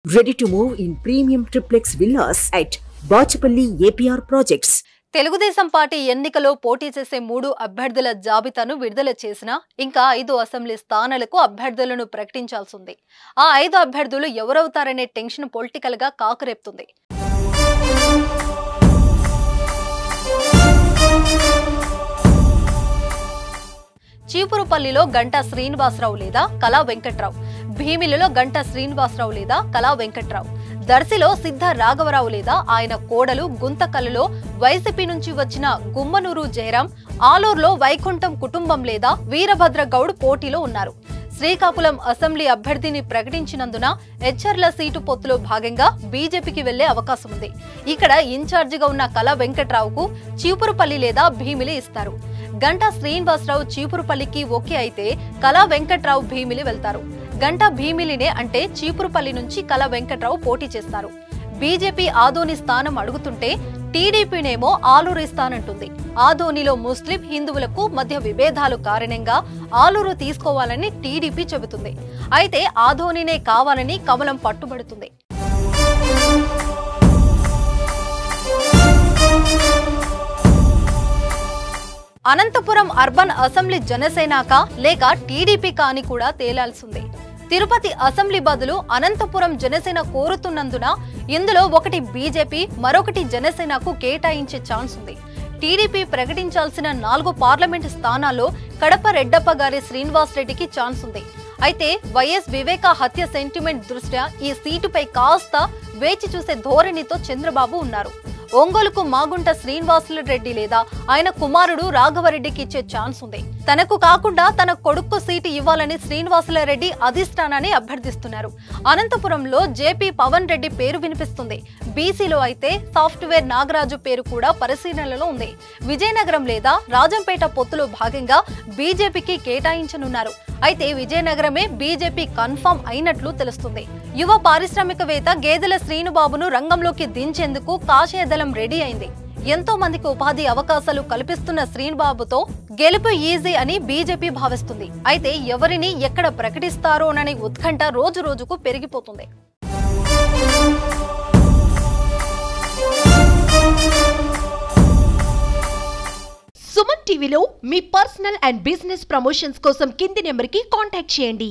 Ready to move in premium triplex villas at Bachapalli APR Projects. Telugu Desam party ఎన్నికలో పోటీ చేసే 3 అభ్యర్థుల జాబితాను విడుదల చేసినా ఇంకా 5 అసెంబ్లీ స్థానాలకు అభ్యర్థులను ప్రకటించాల్సి ఉంది. ఆ 5 అభ్యర్థులు ఎవరవుతారనే టెన్షన్ పొలిటికల్ గా కాకురేపుతుంది. చీపురుపల్లిలో గంటా శ్రీనివాసరావు లేదా కళా వెంకట్రావు, భీమిలిలో గంటా శ్రీనివాసరావు లేదా కళా వెంకట్రావు, దర్శిలో సిద్ధ రాఘవరావు లేదా ఆయన కోడలు గుంతకల్లులో వైసీపీ నుంచి వచ్చిన గుమ్మనూరు జయరాం, ఆలూరులో వైకుంఠం కుటుంబం లేదా వీరభద్ర గౌడ్ పోటీలో ఉన్నారు. శ్రీకాకుళం అసెంబ్లీ అభ్యర్థిని ప్రకటించినందున హెచ్ఆర్ల సీటు పొత్తులో భాగంగా బీజేపీకి వెళ్లే అవకాశం ఉంది. ఇక్కడ ఇన్ఛార్జిగా ఉన్న కళా వెంకట్రావుకు చీపురుపల్లి లేదా భీమిలి ఇస్తారు. గంటా శ్రీనివాసరావు చీపురుపల్లికి ఓకే అయితే కళా వెంకట్రావు భీమిలి వెళ్తారు. గంటా భీమిలినే అంటే చీపురుపల్లి నుంచి కళా వెంకట్రావు పోటీ చేస్తారు. బీజేపీ ఆదోని స్థానం అడుగుతుంటే టీడీపీనేమో ఆలూరు ఇస్తానంటుంది. ఆదోనిలో ముస్లిం హిందువులకు మధ్య విభేదాలు కారణంగా ఆలూరు తీసుకోవాలని టీడీపీ చెబుతుంది. అయితే ఆదోనినే కావాలని కమలం పట్టుబడుతుంది. అనంతపురం అర్బన్ అసెంబ్లీ జనసేనక లేక టీడీపీ కాని కూడా తేలాల్సింది. తిరుపతి అసెంబ్లీ బదులు అనంతపురం జనసేన కోరుతున్నందున ఇందులో ఒకటి బీజేపీ, మరొకటి జనసేనకు కేటాయించే ఛాన్స్ ఉంది. టీడీపీ ప్రకటించాల్సిన 4 పార్లమెంటు స్థానాల్లో కడప రెడ్డప్ప గారి శ్రీనివాస్ రెడ్డికి ఛాన్స్ ఉంది. అయితే వైఎస్ వివేక హత్య సెంటిమెంట్ దృష్ట్యా ఈ సీటుపై కాస్త వేచి చూసే ధోరణితో చంద్రబాబు ఉన్నారు. ఒంగోలుకు మాగుంట శ్రీనివాసులు రెడ్డి లేదా ఆయన కుమారుడు రాఘవరెడ్డికి ఇచ్చే ఛాన్స్ ఉంది. తనకు కాకుండా తన కొడుకు సీటు ఇవ్వాలని శ్రీనివాసుల రెడ్డి అధిష్టానాన్ని అభ్యర్థిస్తున్నారు. అనంతపురంలో జేపీ పవన్ రెడ్డి పేరు వినిపిస్తుంది. బీసీలో అయితే సాఫ్ట్వేర్ నాగరాజు పేరు కూడా పరిశీలనలో ఉంది. విజయనగరం లేదా రాజంపేట పొత్తులో భాగంగా బీజేపీకి కేటాయించనున్నారు. అయితే విజయనగరమే బీజేపీ కన్ఫర్మ్ అయినట్లు తెలుస్తుంది. యువ పారిశ్రామికవేత్త గేదెల శ్రీనుబాబును రంగంలోకి దించేందుకు కాషాయ దళం రెడీ అయింది. ఎంతో మందికి ఉపాధి అవకాశాలు కల్పిస్తున్న శ్రీనుబాబుతో గెలుపు ఈజీ అని బీజేపీ భావిస్తుంది. అయితే ఎవరిని ఎక్కడ ప్రకటిస్తారోననే ఉత్కంఠ రోజు రోజుకు పెరిగిపోతుంది. సుమన్ టీవీలో మీ పర్సనల్ అండ్ బిజినెస్ ప్రమోషన్స్ కోసం కింది నెంబర్కి కాంటాక్ట్ చేయండి.